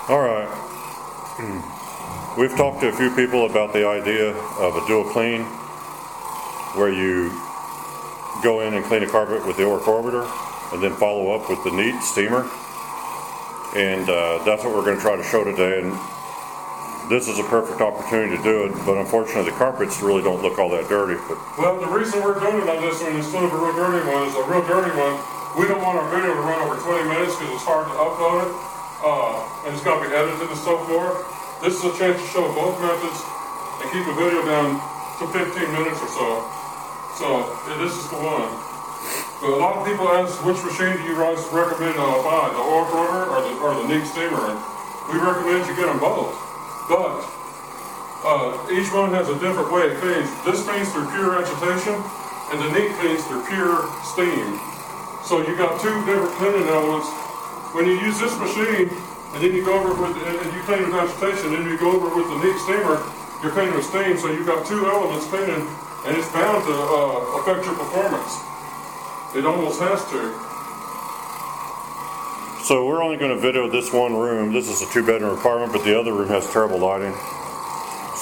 All right. We've talked to a few people about the idea of a dual clean, where you go in and clean a carpet with the Oreck Orbiter, and then follow up with the neat steamer. And that's what we're going to try to show today. And this is a perfect opportunity to do it, but unfortunately the carpets really don't look all that dirty. But well, the reason we're doing it on this one instead of a real dirty one is a real dirty one. We don't want our video to run over 20 minutes because it's hard to upload it, and it's got to be edited and so forth. This is a chance to show both methods and keep the video down to 15 minutes or so. So this is the one. But a lot of people ask, which machine do you guys recommend buy, the Oreck Orbiter or the Neat Steamer? And we recommend you get them both. But each one has a different way it cleans. This cleans through pure agitation, and the Neat cleans through pure steam. So you got two different cleaning elements. When you use this machine, and then you go over with, and you clean with agitation, and then you go over with the Neat Steamer, you're cleaning with steam. So you've got two elements cleaning, and it's bound to affect your performance. It almost has to. so we're only going to video this one room. This is a 2-bedroom apartment, but the other room has terrible lighting.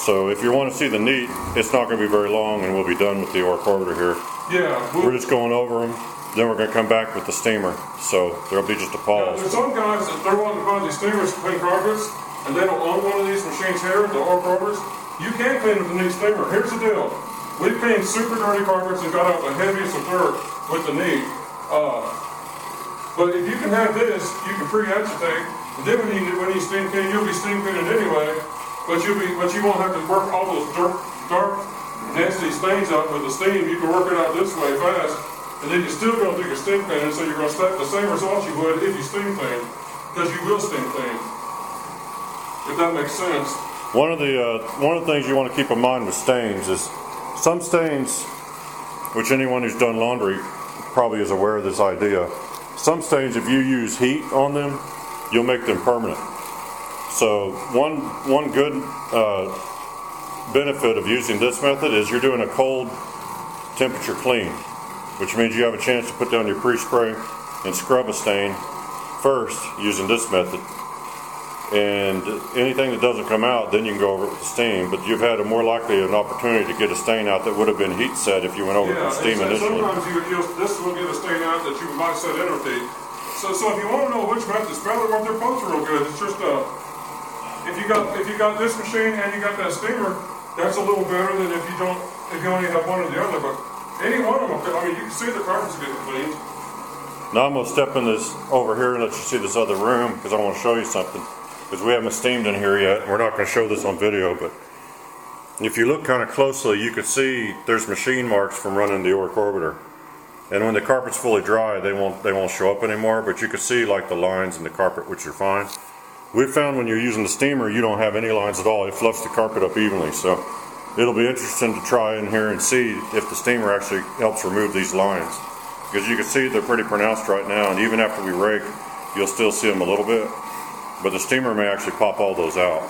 So if you want to see the Neat, it's not going to be very long, and we'll be done with the Oreck Orbiter here. Yeah. We're just going over them. Then we're going to come back with the steamer. So there'll be just a pause. There's some guys that they're wanting to buy these steamers to clean carpets, and they don't own one of these machines here, the Oreck Orbiters. You can clean with the Neat Steamer. Here's the deal. We cleaned super dirty carpets and got out the heaviest of dirt with the Neat. But if you can have this, you can pre-agitate. And then when you steam clean, you'll be steam cleaning anyway. But you won't have to work all those dark, nasty stains out with the steam. You can work it out this way fast. And then you're still going to do your steam cleaning, so you're going to expect the same results you would if you steam clean, because you will steam clean. If that makes sense. One of the things you want to keep in mind with stains is some stains, which anyone who's done laundry probably is aware of this idea. Some stains, if you use heat on them, you'll make them permanent. So one good benefit of using this method is you're doing a cold temperature clean, which means you have a chance to put down your pre-spray and scrub a stain first using this method. And anything that doesn't come out, then you can go over it with the steam. But you've had a more likely an opportunity to get a stain out that would have been heat set if you went over it with steam initially. Sometimes this will get a stain out that you might set in with heat. So if you want to know which method's better, well, they're both real good. It's just if you got this machine and you got that steamer, that's a little better than if you only have one or the other. But any one of them, I mean, you can see the carpets getting cleaned. Now I'm going to step in this over here and let you see this other room because I want to show you something. Because we haven't steamed in here yet. We're not going to show this on video, but if you look kind of closely, you can see there's machine marks from running the Oreck Orbiter. And when the carpet's fully dry, they won't show up anymore, but you can see like the lines in the carpet, which are fine. We've found when you're using the steamer, you don't have any lines at all. It fluffs the carpet up evenly. So it'll be interesting to try in here and see if the steamer actually helps remove these lines. Because you can see they're pretty pronounced right now, and even after we rake, you'll still see them a little bit. But the steamer may actually pop all those out.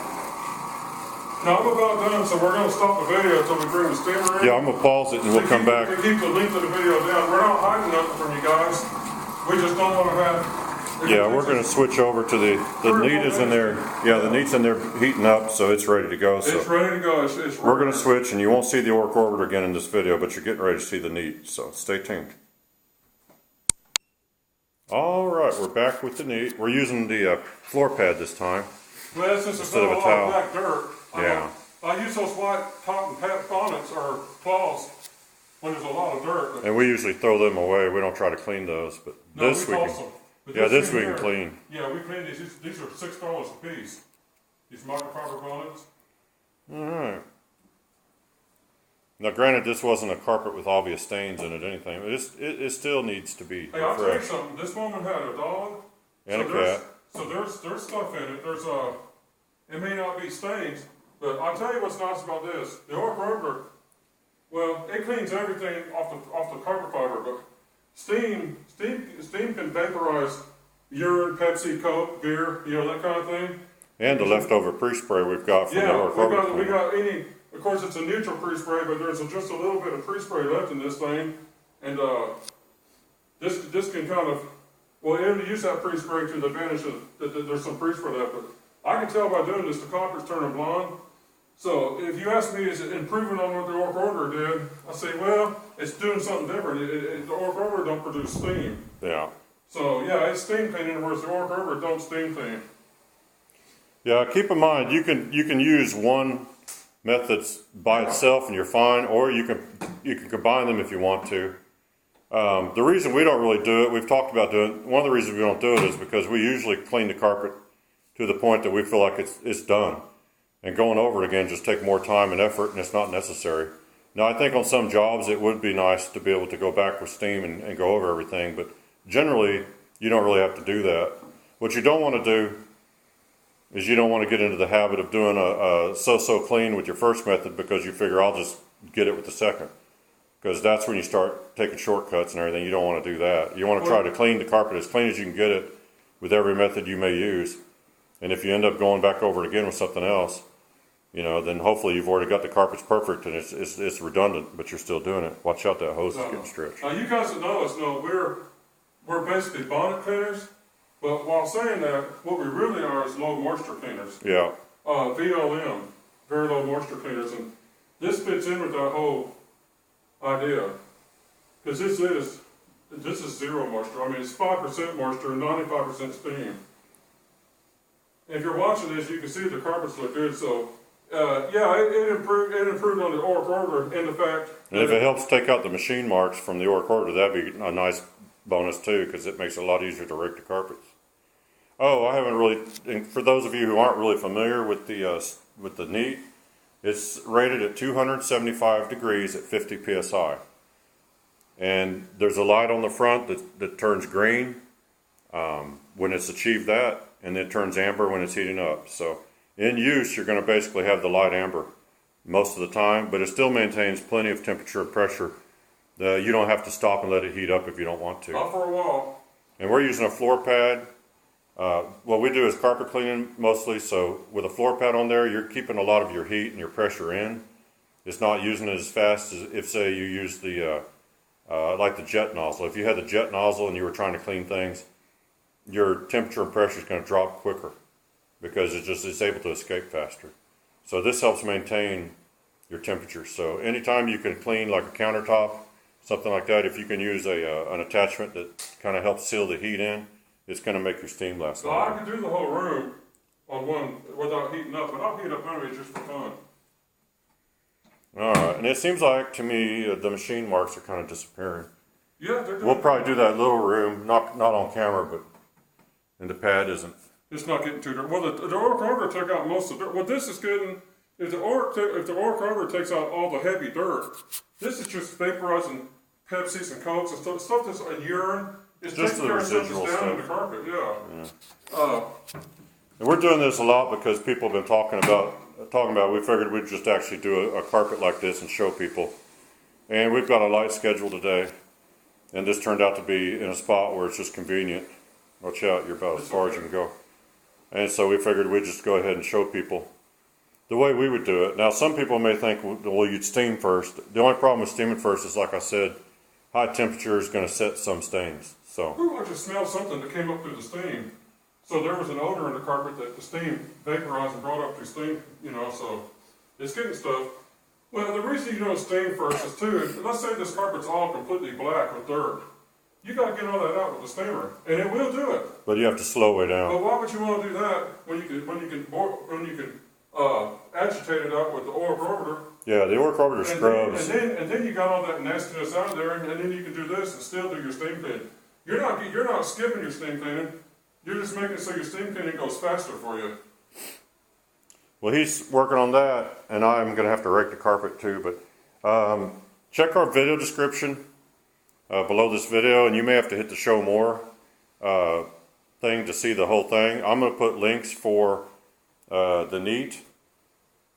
Now I'm about done, so we're going to stop the video until we bring the steamer in. Yeah, I'm going to pause it and we'll come back. To keep the length of the video down. We're not hiding nothing from you guys. We just don't want to have... Yeah, we're going to switch over to the Neat is in there. Yeah, the Neat's in there heating up, so it's ready to go. So it's ready to go. we're going to switch, and you won't see the Oreck Orbiter again in this video, but you're getting ready to see the Neat, so stay tuned. All right, we're back with the Neat. We're using the floor pad this time. Well, since it's instead not of a a lot towel. of black dirt, Yeah. I use those white cotton bonnets or cloths when there's a lot of dirt. And we usually throw them away. We don't try to clean those, but No, this we toss can. them. But Yeah, this we here, can clean. Yeah, we clean these. These are $6 a piece. These microfiber bonnets. All right. Now, granted, this wasn't a carpet with obvious stains in it, anything. But it still needs to be Hey, I'll tell you refreshed. something. This woman had a dog And so a cat. So there's stuff in it. It may not be stains, but I'll tell you what's nice about this. The Oreck Orbiter, well, it cleans everything off the carpet fiber, but steam can vaporize urine, Pepsi, Coke, beer, that kind of thing. And the leftover pre-spray we've got from the Oreck Orbiter. we got any. Of course, it's a neutral pre-spray, but there's just a little bit of pre-spray left in this thing, and this can kind of, well, you use that pre-spray to the advantage of that there's some pre-spray left, but I can tell by doing this the carpet's turning blonde. So if you ask me, is it improving on what the Oreck Order did? I say, well, it's doing something different. The Oreck Order don't produce steam. Yeah. So yeah, it's steam cleaning, whereas the Oreck Order don't steam clean. Yeah, keep in mind, you can use one method by itself and you're fine, or you can combine them if you want to. The reason we don't really do it, we've talked about doing it, one of the reasons we don't do it is because we usually clean the carpet to the point that we feel like it's done. And going over it again just take more time and effort, and it's not necessary. Now, I think on some jobs it would be nice to be able to go back with steam and go over everything, but generally you don't really have to do that. What you don't want to do is you don't want to get into the habit of doing a so-so clean with your first method because you figure I'll just get it with the second. Because that's when you start taking shortcuts and everything. You don't want to do that. You want to try to clean the carpet as clean as you can get it with every method you may use. And if you end up going back over it again with something else, you know, then hopefully you've already got the carpets perfect and it's redundant, but you're still doing it. Watch out, that hose is getting stretched. Now you guys that know us know we're basically bonnet cleaners, but while saying that, what we really are is low moisture cleaners. Yeah. VLM, very low moisture cleaners, and this fits in with that whole idea, because this is zero moisture. I mean, it's 5% moisture and 95% steam. If you're watching this, you can see the carpets look good. So, yeah, it improved on the Oreck Order in the fact. And if it helps take out the machine marks from the Oreck Order, that'd be a nice bonus too, because it makes it a lot easier to rake the carpets. Oh, I haven't really. And for those of you who aren't really familiar with the neat, it's rated at 275 degrees at 50 psi, and there's a light on the front that turns green when it's achieved that, and then turns amber when it's heating up. So in use, you're going to basically have the light amber most of the time, but it still maintains plenty of temperature and pressure. You don't have to stop and let it heat up if you don't want to. Not for a while. And we're using a floor pad. What we do is carpet cleaning mostly, so with a floor pad on there, you're keeping a lot of your heat and your pressure in. It's not using it as fast as if, say, you use the, like the jet nozzle. If you had the jet nozzle and you were trying to clean things, your temperature and pressure is going to drop quicker because it's able to escape faster. So this helps maintain your temperature. So anytime you can clean like a countertop, something like that, if you can use an attachment that kind of helps seal the heat in, it's going to make your steam last So longer. I can do the whole room on one without heating up, but I'll heat up anyway just for fun. All right, and it seems like to me the machine marks are kind of disappearing. Yeah, they're doing. We'll probably do that little room, not on camera, but and the pad isn't. It's not getting too dirty. Well, the Oreck Order took out most of the dirt. What this is getting is if the Oreck Order takes out all the heavy dirt, this is just vaporizing Pepsis and Cokes and stuff that's a urine. It's Just taking the care of stuff residual that's down in stuff. the carpet, yeah. And we're doing this a lot because people have been talking about. We figured we'd just actually do a carpet like this and show people. And we've got a light schedule today, and this turned out to be in a spot where it's just convenient. Watch out, you're about as far as you can go. And so we figured we'd just go ahead and show people the way we would do it. Now, some people may think, well, you'd steam first. The only problem with steaming first is, like I said, high temperature is going to set some stains. So. Ooh, I just smelled something that came up through the steam. So there was an odor in the carpet that the steam vaporized and brought up through steam, so it's getting stuff. Well, the reason you don't steam first is too, let's say this carpet's all completely black with dirt. You got to get all that out with the steamer, and it will do it. But you have to slow it down. But why would you want to do that when you can agitate it out with the Oreck Order? Yeah, the Oreck Order scrubs. And then you got all that nastiness out of there, and then you can do this and still do your steam cleaning. You're not skipping your steam cleaning. You're just making it so your steam cleaning goes faster for you. Well, he's working on that, and I'm going to have to rake the carpet too. But check our video description below this video, and you may have to hit the show more thing to see the whole thing. I'm going to put links for the Neat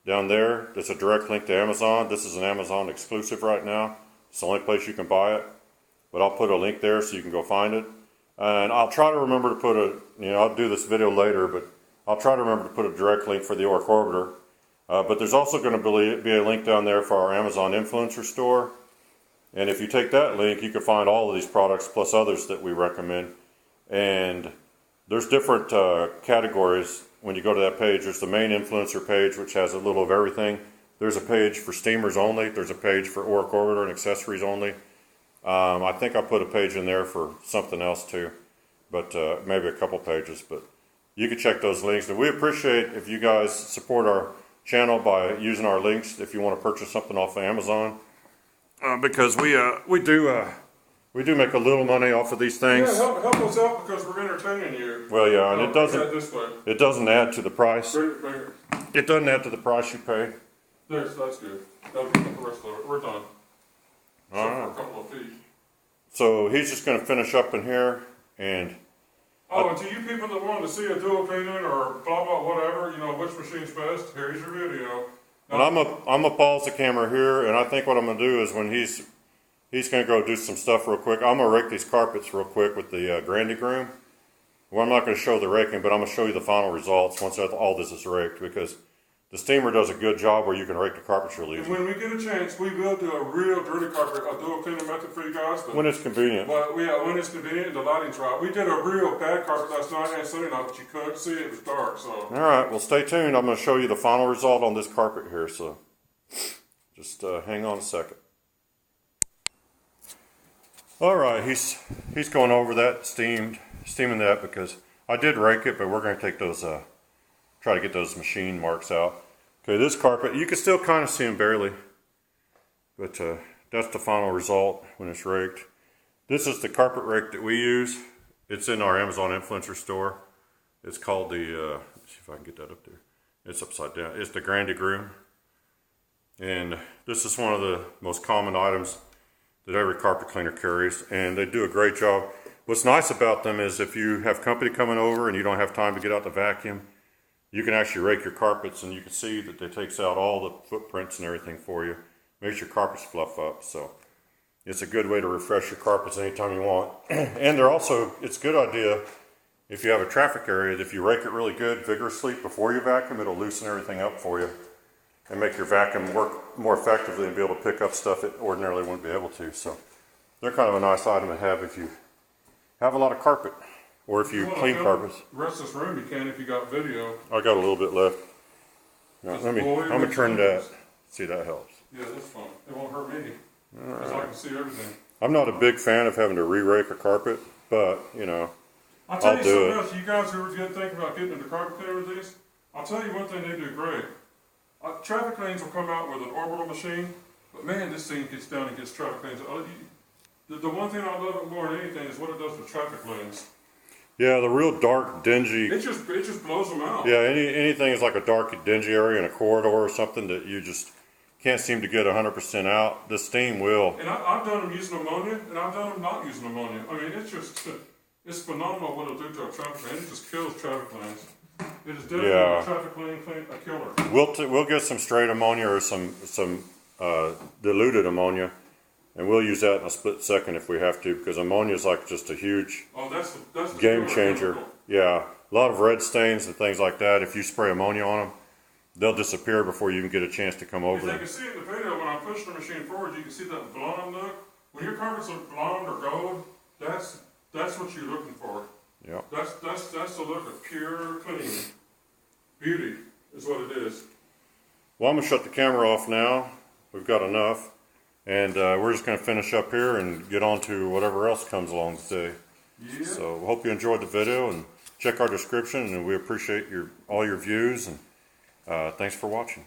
down there. That's a direct link to Amazon. This is an Amazon exclusive right now. It's the only place you can buy it. But I'll put a link there so you can go find it. And I'll try to remember to put I'll do this video later, but I'll try to remember to put a direct link for the Oreck Order. But there's also going to be a link down there for our Amazon influencer store. And if you take that link, you can find all of these products plus others that we recommend. And there's different categories when you go to that page, there's the main influencer page, which has a little of everything. There's a page for steamers only. There's a page for Oreck orbiter and accessories only. I think I put a page in there for something else too, but maybe a couple pages. But you can check those links. And we appreciate if you guys support our channel by using our links if you want to purchase something off of Amazon, because we do make a little money off of these things. Yeah, help us out because we're entertaining you. Well, yeah, and it doesn't add to the price. Bring it. It doesn't add to the price you pay. That's good. That'll be the rest of it. We're done. All right. For a couple of feet. So he's just going to finish up in here, and and to you people that want to see a dual opinion or blah blah whatever, you know which machine's best. Here's your video. And I'm gonna pause the camera here, and I think what I'm gonna do is when he's gonna go do some stuff real quick. I'm gonna rake these carpets real quick with the Grandy Groom. Well, I'm not gonna show the raking, but I'm gonna show you the final results once all this is raked, because the steamer does a good job where you can rake the carpets real easy. And when we get a chance, we will do a real dirty carpet, a dual cleaning method for you guys. But when it's convenient. But when it's convenient and the lighting's right. We did a real bad carpet last night and Sunday night, but you couldn't see it. It was dark. So. All right. Well, stay tuned. I'm going to show you the final result on this carpet here. So just hang on a second. All right. He's going over that, steaming that, because I did rake it, but we're going to take those, try to get those machine marks out. Okay, this carpet, you can still kind of see them barely, but that's the final result when it's raked. This is the carpet rake that we use. It's in our Amazon influencer store. It's called the, let's see if I can get that up there. It's upside down. It's the Grandy Groom. And this is one of the most common items that every carpet cleaner carries, and they do a great job. What's nice about them is if you have company coming over and you don't have time to get out the vacuum, you can actually rake your carpets, and you can see that it takes out all the footprints and everything for you. Makes your carpets fluff up. So it's a good way to refresh your carpets anytime you want. And they're also, it's a good idea if you have a traffic area, that if you rake it really good, vigorously before you vacuum, it'll loosen everything up for you and make your vacuum work more effectively and be able to pick up stuff it ordinarily wouldn't be able to. So they're kind of a nice item to have if you have a lot of carpet. Or if you clean carpets. The rest of this room you can if you got video. I got a little bit left. Now, I'm going to turn that. See, that helps. Yeah, that's fine. It won't hurt me. Because I can see everything. I'm not a big fan of having to re-rake a carpet, but, you know, I'll tell you something else. You guys who are thinking about getting into carpet cleaner with these, I'll tell you one thing they do great. Traffic cleans will come out with an orbital machine, but man, this thing gets down and gets traffic cleans. The one thing I love it more than anything is what it does for traffic lanes. Yeah, the real dark, dingy. It just blows them out. Yeah, anything is like a dark, dingy area in a corridor or something that you just can't seem to get 100% out. The steam will. And I've done them using ammonia, and I've done them not using ammonia. I mean, it's phenomenal what it'll do to a traffic lane. It just kills traffic lanes. It is definitely a traffic lane a killer. We'll get some straight ammonia or some diluted ammonia. And we'll use that in a split second if we have to, because ammonia is like just a huge that's the game changer. Yeah, a lot of red stains and things like that. If you spray ammonia on them, they'll disappear before you even get a chance to come over them. You can see in the video when I push the machine forward, you can see that blonde look. When your carpets look blonde or gold, that's what you're looking for. Yeah. That's the look of pure clean beauty is what it is. Well, I'm gonna shut the camera off now. We've got enough. And we're just going to finish up here and get on to whatever else comes along today. Yeah. So we hope you enjoyed the video, and check our description, and we appreciate all your views, and thanks for watching.